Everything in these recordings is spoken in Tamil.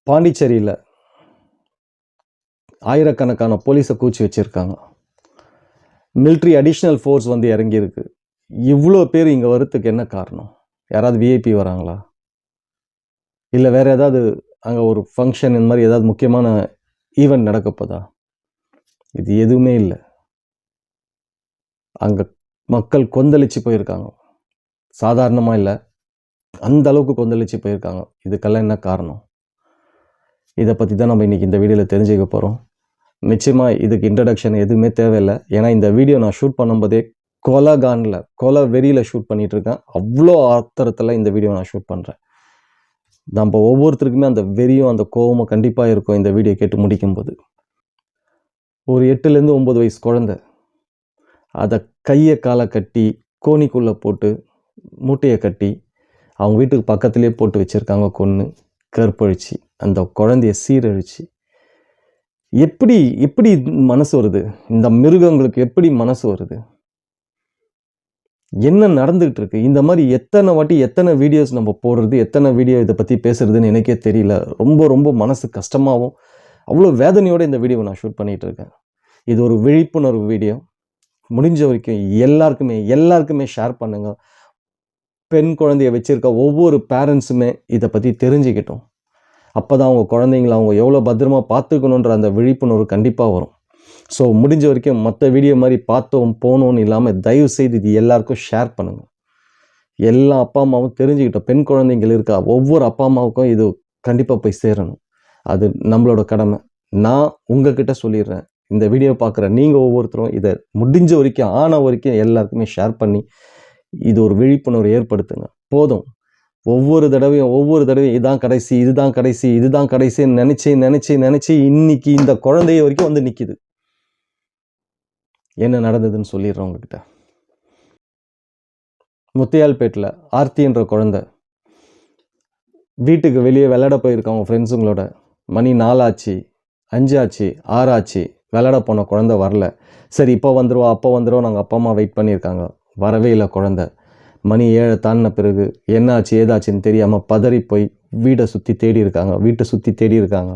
பாண்டிச்சேரியில் ஆயிரக்கணக்கான போலீஸை கூச்சி வச்சுருக்காங்க. மிலிட்ரி அடிஷ்னல் ஃபோர்ஸ் வந்து இறங்கியிருக்கு. இவ்வளோ பேர் இங்கே வரத்துக்கு என்ன காரணம்? யாராவது விஐபி வராங்களா? இல்லை வேறு ஏதாவது அங்கே ஒரு ஃபங்க்ஷன் இந்த மாதிரி ஏதாவது முக்கியமான ஈவெண்ட் நடக்க போதா? இது எதுவுமே இல்லை. அங்கே மக்கள் கொந்தளிச்சு போயிருக்காங்க. சாதாரணமாக இல்லை, அந்த அளவுக்கு கொந்தளிச்சு போயிருக்காங்க. இதுக்கெல்லாம் என்ன காரணம்? இதை பற்றி தான் நம்ம இன்றைக்கி இந்த வீடியோவில் தெரிஞ்சுக்க போகிறோம். நிச்சயமாக இதுக்கு இன்ட்ரடக்ஷன் எதுவுமே தேவையில்லை. ஏன்னா இந்த வீடியோ நான் ஷூட் பண்ணும்போதே கொலை வெறியில் ஷூட் பண்ணிகிட்ருக்கேன். அவ்வளோ ஆத்திரத்தில் இந்த வீடியோ நான் ஷூட் பண்ணுறேன். நம்ம ஒவ்வொருத்தருக்குமே அந்த வெறியும் அந்த கோபமும் கண்டிப்பாக இருக்கும் இந்த வீடியோ கேட்டு முடிக்கும்போது. ஒரு 8லேருந்து 9 வயசு குழந்தை, அதை கையை காலை கட்டி கோணிக்குள்ளே போட்டு மூட்டையை கட்டி அவங்க வீட்டுக்கு பக்கத்துலேயே போட்டு வச்சுருக்காங்க. கொன்று கற்பழிச்சு அந்த குழந்தைய சீரழிச்சு. எப்படி மனசு வருது? இந்த மிருகங்களுக்கு எப்படி மனசு வருது? என்ன நடந்துகிட்டு இருக்கு? இந்த மாதிரி எத்தனை வாட்டி எத்தனை வீடியோஸ் நம்ம போடுறது, எத்தனை வீடியோ இதை பற்றி பேசுறதுன்னு எனக்கே தெரியல. ரொம்ப மனசு கஷ்டமாகவும் அவ்வளோ வேதனையோடு இந்த வீடியோவை நான் ஷூட் பண்ணிகிட்டு இருக்கேன். இது ஒரு விழிப்புணர்வு வீடியோ. முடிஞ்ச வரைக்கும் எல்லாருக்குமே ஷேர் பண்ணுங்கள். பெண் குழந்தைய வச்சுருக்க ஒவ்வொரு பேரண்ட்ஸுமே இதை பற்றி தெரிஞ்சுக்கிட்டோம். அப்போ தான் அவங்க குழந்தைங்கள அவங்க எவ்வளோ பத்திரமா பார்த்துக்கணுன்ற அந்த விழிப்புணர்வு கண்டிப்பாக வரும். ஸோ முடிஞ்ச வரைக்கும் மற்ற வீடியோ மாதிரி பார்த்தோம் போனோன்னு இல்லாமல் தயவு செய்து இது எல்லாருக்கும் ஷேர் பண்ணுங்கள். எல்லா அப்பா அம்மாவும் தெரிஞ்சுக்கிட்டோம். பெண் குழந்தைங்கள் இருக்கா ஒவ்வொரு அப்பா அம்மாவுக்கும் இது கண்டிப்பாக போய் சேரணும். அது நம்மளோட கடமை. நான் உங்ககிட்ட சொல்லிடுறேன், இந்த வீடியோ பார்க்குற நீங்கள் ஒவ்வொருத்தரும் இதை முடிஞ்ச வரைக்கும் ஆன வரைக்கும் எல்லாருக்குமே ஷேர் பண்ணி இது ஒரு விழிப்புணர்வு ஏற்படுத்துங்க. போதும். ஒவ்வொரு தடவையும் இதுதான் கடைசின்னு நினச்சி இன்னைக்கு இந்த குழந்தைய வரைக்கும் வந்து நிற்கிது. என்ன நடந்ததுன்னு சொல்லிடுறேன் உங்ககிட்ட. முத்தியால்பேட்டில் ஆர்த்தின்ற குழந்தை வீட்டுக்கு வெளியே விளையாட போயிருக்காங்க ஃப்ரெண்ட்ஸுங்களோட. மணி 4 ஆச்சு, 5 ஆச்சு, 6 ஆச்சு. விளையாட போன குழந்தை வரல. சரி இப்போ வந்துடுவோம் நாங்கள் அப்பா அம்மா வெயிட் பண்ணியிருக்காங்க. வரவே இல்லை குழந்தை. மணி 7 தாண்டின பிறகு என்ன ஆச்சு ஏதாச்சுன்னு தெரியாமல் பதறி போய் வீட்டை சுற்றி தேடி இருக்காங்க.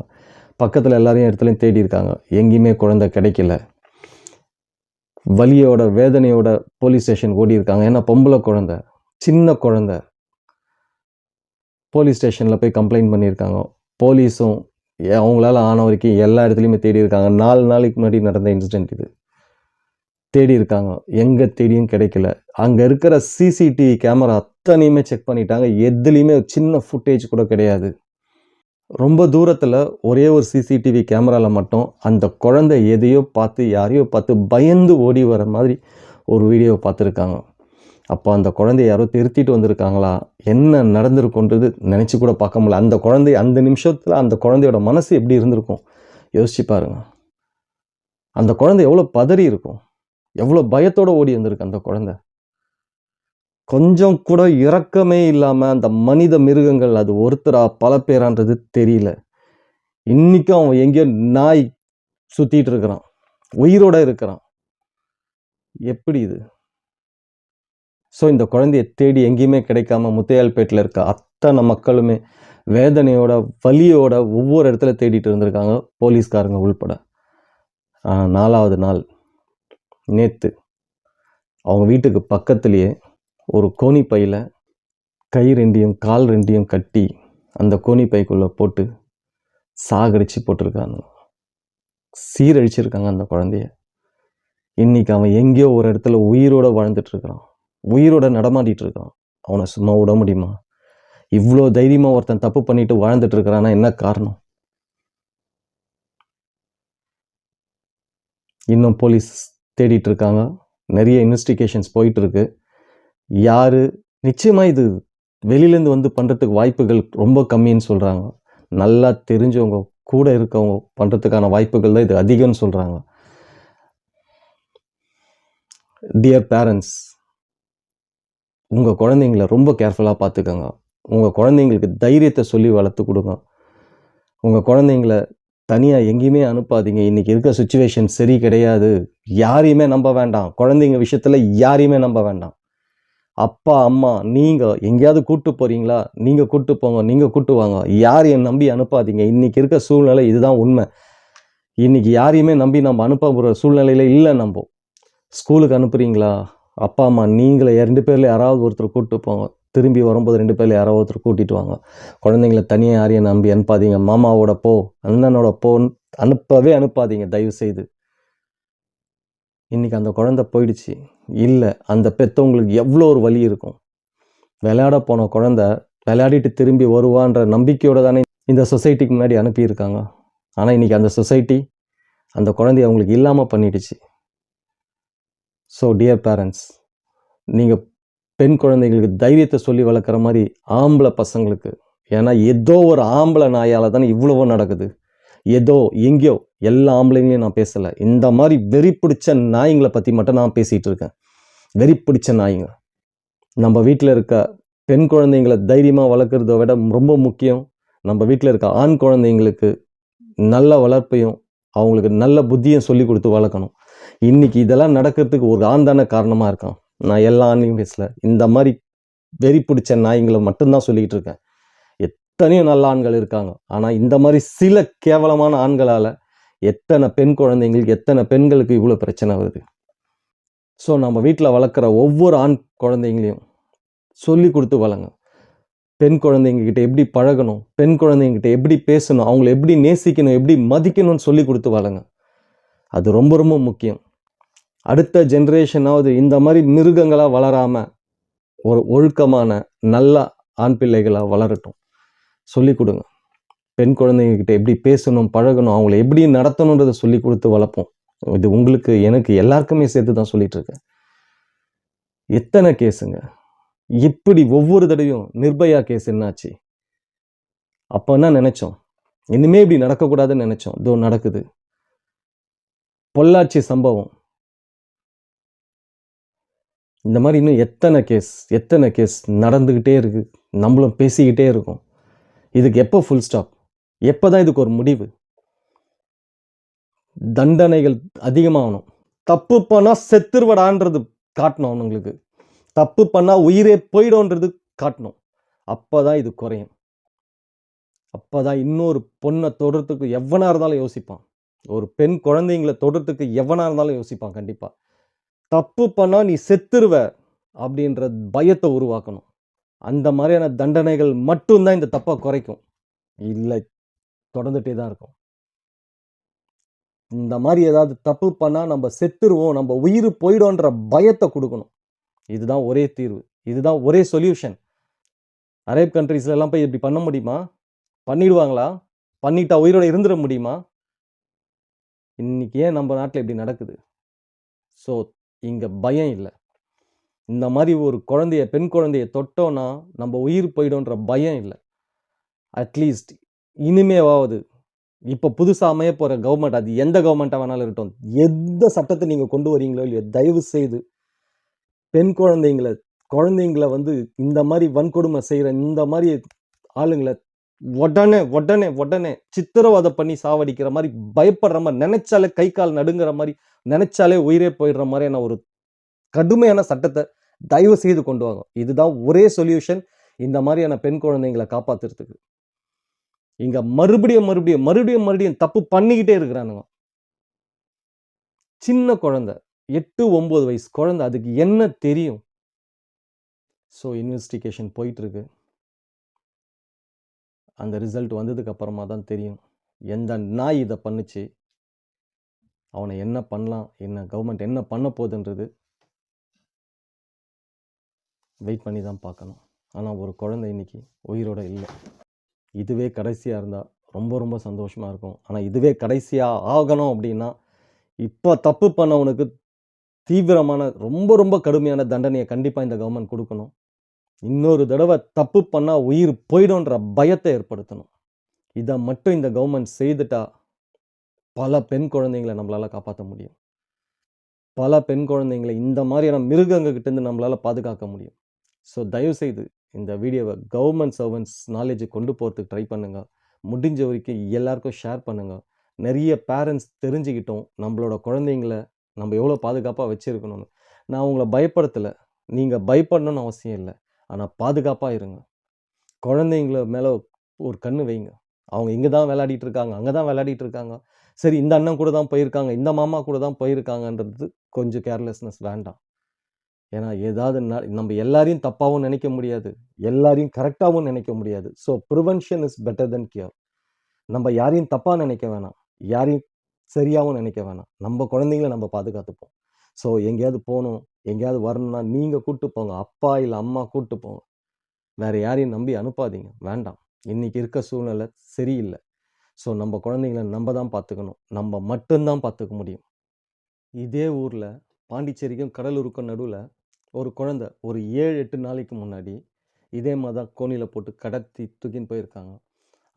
பக்கத்தில் எல்லாரையும் இடத்துலையும் தேடி இருக்காங்க. எங்கேயுமே குழந்தை கிடைக்கல. வலியோட வேதனையோட போலீஸ் ஸ்டேஷன் ஓடி இருக்காங்க. ஏன்னா பொம்பளை குழந்தை, சின்ன குழந்தை. போலீஸ் ஸ்டேஷனில் போய் கம்ப்ளைண்ட் பண்ணியிருக்காங்க. போலீஸும் அவங்களால ஆன வரைக்கும் எல்லா இடத்துலையுமே தேடி இருக்காங்க. 4 நாளைக்கு முன்னாடி நடந்த இன்சிடென்ட் இது. தேடி இருக்காங்க, எங்கே தேடியும் கிடைக்கல. அங்கே இருக்கிற சிசிடிவி கேமரா அத்தனையுமே செக் பண்ணிட்டாங்க. எதுலேயுமே ஒரு சின்ன ஃபுட்டேஜ் கூட கிடையாது. ரொம்ப தூரத்தில் ஒரே ஒரு சிசிடிவி கேமராவில் மட்டும் அந்த குழந்தை யாரையோ பார்த்து பயந்து ஓடி வர மாதிரி ஒரு வீடியோ பார்த்துருக்காங்க. அப்போ அந்த குழந்தைய யாரோ திருத்திட்டு வந்திருக்காங்களா, என்ன நடந்திருக்குன்றது நினச்சி கூட பார்க்க முடியல. அந்த குழந்தை அந்த நிமிஷத்தில் அந்த குழந்தையோட மனசு எப்படி இருந்திருக்கும் யோசிச்சு பாருங்க. அந்த குழந்தை எவ்வளோ பதறி இருக்கும், எவ்வளோ பயத்தோடு ஓடி வந்திருக்கு அந்த குழந்தை. கொஞ்சம் கூட இரக்கமே இல்லாமல் அந்த மனித மிருகங்கள் அது ஒருத்தரா பல பேரான்றது தெரியல. இன்னைக்கும் அவன் எங்கேயோ நாய் சுற்றிட்டு இருக்கிறான், உயிரோட இருக்கிறான். எப்படி இது? ஸோ இந்த குழந்தைய தேடி எங்கேயுமே கிடைக்காம முத்தையால்பேட்டில் இருக்க அத்தனை மக்களுமே வேதனையோட வலியோட ஒவ்வொரு இடத்துல தேடிட்டு இருந்திருக்காங்க, போலீஸ்காரங்க உள்பட. 4வது நாள் நேற்று அவங்க வீட்டுக்கு பக்கத்துலேயே ஒரு கோணி பையில் கை 2யும் கால் 2யும் கட்டி அந்த கோணி பைக்குள்ளே போட்டு சாகடிச்சு போட்டிருக்காங்க, சீரழிச்சிருக்காங்க அந்த குழந்தைய. இன்னைக்கு அவன் எங்கேயோ ஒரு இடத்துல உயிரோட வாழ்ந்துட்டுருக்கிறான், உயிரோட நடமாடிட்டு இருக்கான். அவனை சும்மா விட முடியுமா? இவ்வளோ தைரியமாக ஒருத்தன் தப்பு பண்ணிட்டு வாழ்ந்துட்டு இருக்கிறான்னா என்ன காரணம்? இன்னும் போலீஸ் தேடிட்டு இருக்காங்க. நிறைய இன்வெஸ்டிகேஷன்ஸ் போயிட்டு இருக்கு. யாரு நிச்சயமாக இது வெளியிலேருந்து வந்து பண்ணுறதுக்கு வாய்ப்புகள் ரொம்ப கம்மின்னு சொல்கிறாங்க. நல்லா தெரிஞ்சவங்க கூட இருக்கவங்க பண்ணுறதுக்கான வாய்ப்புகள் தான் இது அதிகம்னு சொல்கிறாங்க. டியர் பேரண்ட்ஸ், உங்கள் குழந்தைங்கள ரொம்ப கேர்ஃபுல்லாக பார்த்துக்கோங்க. உங்கள் குழந்தைங்களுக்கு தைரியத்தை சொல்லி வளர்த்து கொடுங்க. உங்கள் குழந்தைங்கள தனியாக எங்கேயுமே அனுப்பாதீங்க. இன்றைக்கி இருக்க சுச்சுவேஷன் சரி கிடையாது. யாரையுமே நம்ப வேண்டாம். குழந்தைங்க விஷயத்தில் யாரையுமே நம்ப வேண்டாம். அப்பா அம்மா நீங்கள் எங்கேயாவது கூட்டு போகிறீங்களா, நீங்கள் கூட்டு போங்க, நீங்கள் கூட்டு வாங்க. யாரையும் நம்பி அனுப்பாதீங்க. இன்றைக்கி இருக்க சூழ்நிலை இதுதான் உண்மை. இன்றைக்கி யாரையுமே நம்பி நம்ம அனுப்ப சூழ்நிலையில் இல்லை. நம்ம ஸ்கூலுக்கு அனுப்புகிறீங்களா, அப்பா அம்மா நீங்களே 2 பேரில் யாராவது ஒருத்தர் கூப்பிட்டு போங்க. திரும்பி வரும்போது 2 பேரில் யாராவது ஒருத்தர் கூட்டிகிட்டு வாங்க. குழந்தைங்கள தனியாக யாரையும் நம்பி அனுப்பாதீங்க. மாமாவோட போ, அண்ணனோட போன்னு அனுப்பவே அனுப்பாதீங்க தயவுசெய்து. இன்றைக்கி அந்த குழந்தை போயிடுச்சு. இல்லை, அந்த பெற்றவங்களுக்கு எவ்வளோ ஒரு வலி இருக்கும். விளையாட போன குழந்தை விளையாடிட்டு திரும்பி வருவான்ற நம்பிக்கையோடு தானே இந்த சொசைட்டிக்கு முன்னாடி அனுப்பியிருக்காங்க. ஆனால் இன்றைக்கி அந்த சொசைட்டி அந்த குழந்தைய அவங்களுக்கு இல்லாமல் பண்ணிடுச்சு. ஸோ டியர் பேரண்ட்ஸ், நீங்கள் பெண் குழந்தைங்களுக்கு தைரியத்தை சொல்லி வளர்க்குற மாதிரி ஆம்பளை பசங்களுக்கு, ஏன்னா ஏதோ ஒரு ஆம்பளை நாயால் தானே இவ்வளவோ நடக்குது. ஏதோ எங்கேயோ எல்லா ஆம்பளைங்களையும் நான் பேசலை. இந்த மாதிரி வெறி பிடிச்ச நாய்ங்களை பற்றி மட்டும் நான் பேசிகிட்டு இருக்கேன். வெறி பிடிச்ச நாய்ங்க. நம்ம வீட்டில் இருக்க பெண் குழந்தைங்களை தைரியமாக வளர்க்குறத விட ரொம்ப முக்கியம் நம்ம வீட்டில் இருக்க ஆண் குழந்தைங்களுக்கு நல்ல வளர்ப்பையும் அவங்களுக்கு நல்ல புத்தியும் சொல்லி கொடுத்து வளர்க்கணும். இன்றைக்கி இதெல்லாம் நடக்கிறதுக்கு ஒரு ஆண் தானே காரணமாக இருக்கான். நான் எல்லா ஆண்லையும் பேசல. இந்த மாதிரி வெறி பிடிச்ச நாய்ங்களை மட்டும்தான் சொல்லிக்கிட்டு இருக்கேன். எத்தனையோ நல்ல ஆண்கள் இருக்காங்க. ஆனால் இந்த மாதிரி சில கேவலமான ஆண்களால் எத்தனை பெண் குழந்தைங்களுக்கு எத்தனை பெண்களுக்கு இவ்வளோ பிரச்சனை வருது. ஸோ நம்ம வீட்டில் வளர்க்குற ஒவ்வொரு ஆண் குழந்தைங்களையும் சொல்லி கொடுத்து வளங்க. பெண் குழந்தைங்கக்கிட்ட எப்படி பழகணும், பெண் குழந்தைங்கக்கிட்ட எப்படி பேசணும், அவங்கள எப்படி நேசிக்கணும், எப்படி மதிக்கணும்னு சொல்லி கொடுத்து வளங்க. அது ரொம்ப ரொம்ப முக்கியம். அடுத்த ஜென்ரேஷனாவது இந்த மாதிரி மிருகங்களாக வளராமல் ஒரு ஒழுக்கமான நல்ல ஆண் பிள்ளைகளாக வளரட்டும். சொல்லி கொடுங்க. பெண் குழந்தைங்கக்கிட்ட எப்படி பேசணும், பழகணும், அவங்கள எப்படி நடத்தணுன்றதை சொல்லி கொடுத்து வளர்ப்போம். இது உங்களுக்கு எனக்கு எல்லாருக்குமே சேர்த்து தான் சொல்லிட்டு இருக்கேன். எத்தனை கேஸுங்க இப்படி ஒவ்வொரு தடவையும். நிர்பயா கேஸ் என்னாச்சு? அப்போ என்ன நினைச்சோம்? இனிமே இப்படி நடக்கக்கூடாதுன்னு நினைச்சோம். இதோ நடக்குது. பொள்ளாச்சி சம்பவம். இந்த மாதிரி இன்னும் எத்தனை கேஸ் நடந்துக்கிட்டே இருக்கு. நம்மளும் பேசிக்கிட்டே இருக்கோம். இதுக்கு எப்போ ஃபுல் ஸ்டாப்? எப்போ தான் இதுக்கு ஒரு முடிவு? தண்டனைகள் அதிகமாகணும். தப்பு பண்ணால் செத்துருவடான்றது காட்டணும். அவனுங்களுக்கு தப்பு பண்ணால் உயிரே போயிடும்ன்றது காட்டணும். அப்போ தான் இது குறையும். அப்போ தான் இன்னொரு பொண்ணை தொடுறதுக்கு எவனாக இருந்தாலும் யோசிப்பான். ஒரு பெண் குழந்தைங்களை தொடுறதுக்கு எவனாக இருந்தாலும் யோசிப்பான். கண்டிப்பாக தப்பு பண்ணால் நீ செத்துருவ அப்படின்ற பயத்தை உருவாக்கணும். அந்த மாதிரியான தண்டனைகள் மட்டும்தான் இந்த தப்பை குறைக்கும். இல்லை, தொடர்ந்துட்டே தான் இருக்கும். இந்த மாதிரி ஏதாவது தப்பு பண்ணால் நம்ம செத்துருவோம், நம்ம உயிர் போயிடும்ன்ற பயத்தை கொடுக்கணும். இதுதான் ஒரே தீர்வு. இதுதான் ஒரே சொல்யூஷன். அரேப் கண்ட்ரீஸ்ல எல்லாம் போய் இப்படி பண்ண முடியுமா? பண்ணிடுவாங்களா? பண்ணிட்டா உயிரோட இருந்துட முடியுமா? இன்னைக்கு ஏன் நம்ம நாட்டில் இப்படி நடக்குது? ஸோ இங்கே பயம் இல்லை. இந்த மாதிரி ஒரு பெண் குழந்தைய தொட்டோன்னா நம்ம உயிர் போயிடும்ன்ற பயம் இல்லை. அட்லீஸ்ட் இனிமேவாவது இப்போ புதுசாக அமைய போகிற கவர்மெண்ட், அது எந்த கவர்மெண்ட்டாக வேணாலும் இருக்கட்டும், எந்த சட்டத்தை நீங்கள் கொண்டு வரீங்களோ இல்லையோ, தயவு செய்து பெண் குழந்தைங்களை வந்து இந்த மாதிரி வன்கொடுமை செய்கிற இந்த மாதிரி ஆளுங்களை உடனே சித்திரவதை பண்ணி சாவடிக்கிற மாதிரி, பயப்படுற மாதிரி, நினைச்சாலே கை கால் நடுங்கிற மாதிரி, நினைச்சாலே உயிரே போயிடுற மாதிரியான ஒரு கடுமையான சட்டத்தை தயவு செய்து கொண்டு வாங்க. இதுதான் ஒரே சொல்யூஷன் இந்த மாதிரியான பெண் குழந்தைங்களை காப்பாத்துறதுக்கு. இங்க மறுபடியும் தப்பு பண்ணிக்கிட்டே இருக்கிறானுங்க. சின்ன குழந்தை, 8-9 வயசு குழந்தை, அதுக்கு என்ன தெரியும்? ஸோ இன்வெஸ்டிகேஷன் போயிட்டு இருக்கு. அந்த ரிசல்ட் வந்ததுக்கு அப்புறமா தான் தெரியும் எந்த நாய் இதை பண்ணுச்சு, அவனை என்ன பண்ணலாம், என்ன கவர்மெண்ட் என்ன பண்ண போகுதுன்றது வெயிட் பண்ணி தான் பார்க்கணும். ஆனால் ஒரு குழந்தை இன்னைக்கு உயிரோட இல்லை. இதுவே கடைசியாக இருந்தால் ரொம்ப ரொம்ப சந்தோஷமாக இருக்கும். ஆனால் இதுவே கடைசியாக ஆகணும் அப்படின்னா இப்போ தப்பு பண்ணவனுக்கு தீவிரமான ரொம்ப கடுமையான தண்டனையை கண்டிப்பாக இந்த கவர்மெண்ட் கொடுக்கணும். இன்னொரு தடவை தப்பு பண்ணால் உயிர் போயிடும்ன்ற பயத்தை ஏற்படுத்தணும். இதை மட்டும் இந்த கவர்மெண்ட் செய்துட்டா பல பெண் குழந்தைங்களை நம்மளால் காப்பாற்ற முடியும். பல பெண் குழந்தைங்களை இந்த மாதிரியான மிருகங்கக்கிட்டேருந்து நம்மளால் பாதுகாக்க முடியும். ஸோ தயவுசெய்து இந்த வீடியோவை கவர்மெண்ட் சர்வன்ட்ஸ் நாலேஜை கொண்டு போகிறதுக்கு ட்ரை பண்ணுங்கள். முடிஞ்ச வரைக்கும் எல்லாருக்கும் ஷேர் பண்ணுங்கள். நிறைய பேரண்ட்ஸ் தெரிஞ்சுக்கிட்டோம் நம்மளோட குழந்தைங்கள நம்ம எவ்வளோ பாதுகாப்பாக வச்சுருக்கணும்னு. நான் உங்களை பயப்படுத்தலை. நீங்கள் பயப்படணும்னு அவசியம் இல்லை. ஆனால் பாதுகாப்பாக இருங்க. குழந்தைங்கள மேலே ஒரு கண்ணு வைங்க. அவங்க இங்கே தான் விளையாடிட்டு இருக்காங்க, அங்கே தான் விளையாடிட்டு இருக்காங்க. சரி இந்த அண்ணன் கூட தான் போயிருக்காங்க, இந்த மாமா கூட தான் போயிருக்காங்கன்றது கொஞ்சம் கேர்லெஸ்னஸ் வேண்டாம். ஏன்னா ஏதாவது நம்ம எல்லாரையும் தப்பாவும் நினைக்க முடியாது, எல்லாரையும் கரெக்டாகவும் நினைக்க முடியாது. So prevention is better then cure. நம்ம யாரையும் தப்பாக நினைக்க வேணாம், யாரையும் சரியாகவும் நினைக்க வேணாம். நம்ம குழந்தைங்கள நம்ம பாதுகாத்துப்போம். ஸோ எங்கேயாவது போகணும், எங்கேயாவது வரணும்னா நீங்கள் கூப்பிட்டு போங்க. அப்பா இல்லை அம்மா கூப்பிட்டு போங்க. வேற யாரையும் நம்பி அனுப்பாதீங்க, வேண்டாம். இன்னைக்கு இருக்க சூழ்நிலை சரியில்லை. ஸோ நம்ம குழந்தைங்கள நம்ம தான் பார்த்துக்கணும். நம்ம மட்டும்தான் பார்த்துக்க முடியும். இதே ஊரில் பாண்டிச்சேரிக்கும் கடலூருக்கும் நடுவில் ஒரு குழந்தை ஒரு 7-8 நாளைக்கு முன்னாடி இதே மாதிரி தான் கோணியில் போட்டு கடத்தி தூக்கின்னு போயிருக்காங்க.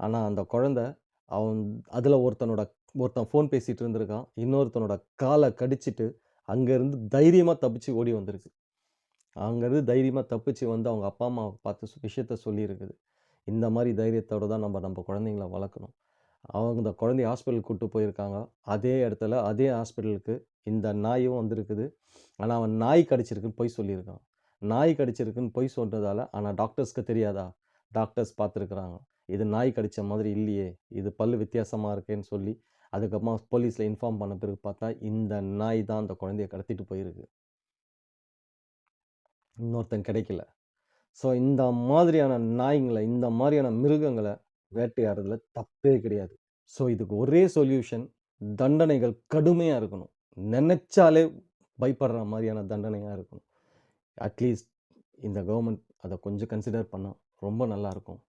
ஆனால் அந்த குழந்தை அவன் அதில் ஒருத்தன் ஃபோன் பேசிகிட்டு இருந்திருக்கான். இன்னொருத்தனோட காலை கடிச்சிட்டு அங்கேருந்து தைரியமாக தப்பிச்சு ஓடி வந்திருக்கு. அங்கேருந்து தைரியமாக தப்பிச்சு வந்து அவங்க அப்பா அம்மாவை பார்த்து விஷயத்த சொல்லியிருக்குது. இந்த மாதிரி தைரியத்தோடு தான் நம்ம குழந்தைங்கள வளர்க்கணும். அவங்க இந்த குழந்தைய ஹாஸ்பிட்டலுக்கு கூப்பிட்டு போயிருக்காங்க. அதே இடத்துல அதே ஹாஸ்பிட்டலுக்கு இந்த நாயும் வந்திருக்குது. ஆனால் அவன் நாய் கடிச்சிருக்குன்னு பொய் சொல்லியிருக்கான். நாய் கடிச்சிருக்குன்னு பொய் சொல்கிறதால ஆனால் டாக்டர்ஸ்க்கு தெரியாதா? டாக்டர்ஸ் பார்த்துருக்குறாங்க. இது நாய் கடித்த மாதிரி இல்லையே, இது பல்லு வித்தியாசமாக இருக்கேன்னு சொல்லி அதுக்கப்புறமா போலீஸில் இன்ஃபார்ம் பண்ண பிறகு பார்த்தா இந்த நாய் தான் அந்த குழந்தைய கடத்திட்டு போயிருக்கு. இன்னொருத்தன் கிடைக்கல. ஸோ இந்த மாதிரியான நாய்ங்களை, இந்த மாதிரியான மிருகங்களை வேட்டையாடுறதுல தப்பே கிடையாது. ஸோ இதுக்கு ஒரே சொல்யூஷன், தண்டனைகள் கடுமையாக இருக்கணும். நினைச்சாலே பயப்படுற மாதிரியான தண்டனையாக இருக்கணும். அட்லீஸ்ட் இந்த கவர்மெண்ட் அதை கொஞ்சம் கன்சிடர் பண்ணால் ரொம்ப நல்லாயிருக்கும்.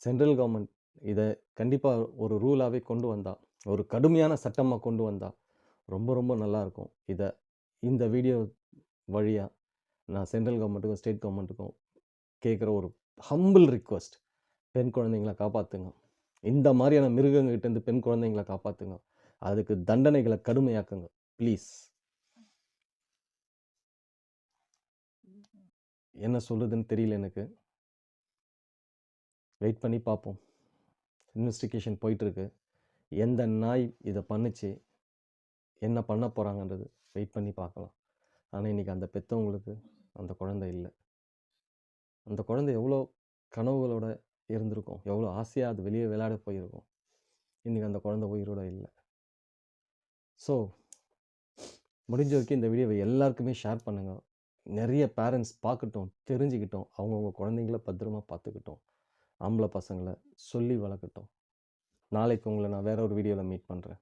சென்ட்ரல் கவர்மெண்ட் இதை கண்டிப்பாக ஒரு ரூலாகவே கொண்டு வந்தால், ஒரு கடுமையான சட்டமாக கொண்டு வந்தால் ரொம்ப ரொம்ப நல்லாயிருக்கும். இந்த வீடியோ வழியாக நான் சென்ட்ரல் கவர்மெண்ட்டுக்கும் ஸ்டேட் கவர்மெண்ட்டுக்கும் கேட்குற ஒரு ஹம்பிள் ரிக்வெஸ்ட், பெண் குழந்தைங்களை காப்பாற்றுங்க. இந்த மாதிரியான மிருகங்கள்கிட்டேருந்து பெண் குழந்தைங்களை காப்பாற்றுங்க. அதுக்கு தண்டனைகளை கடுமையாக்குங்க ப்ளீஸ். என்ன சொல்கிறதுன்னு தெரியல எனக்கு. வெயிட் பண்ணி பார்ப்போம். இன்வெஸ்டிகேஷன் போயிட்டுருக்கு. எந்த நாய் இதை பண்ணுச்சு, என்ன பண்ண போகிறாங்கன்றது வெயிட் பண்ணி பார்க்கலாம். ஆனால் இன்றைக்கி அந்த பெற்றவங்களுக்கு அந்த குழந்தை இல்லை. அந்த குழந்தை எவ்வளோ கனவுகளோட இருந்திருக்கும், எவ்வளோ ஆசையாக அது வெளியே விளையாட போயிருக்கும். இன்றைக்கி அந்த குழந்தை உயிரோட இல்லை. ஸோ முடிஞ்ச வரைக்கும் இந்த வீடியோவை எல்லாருக்குமே ஷேர் பண்ணுங்கள். நிறைய பேரண்ட்ஸ் பார்க்கட்டும், தெரிஞ்சுக்கிட்டோம், அவங்கவுங்க குழந்தைங்கள பத்திரமா பார்த்துக்கிட்டோம். ஆம்பளை பசங்களை சொல்லி வளர்க்கட்டும். நாளைக்கு உங்களை நான் வேற ஒரு வீடியோவில் மீட் பண்ணுறேன்.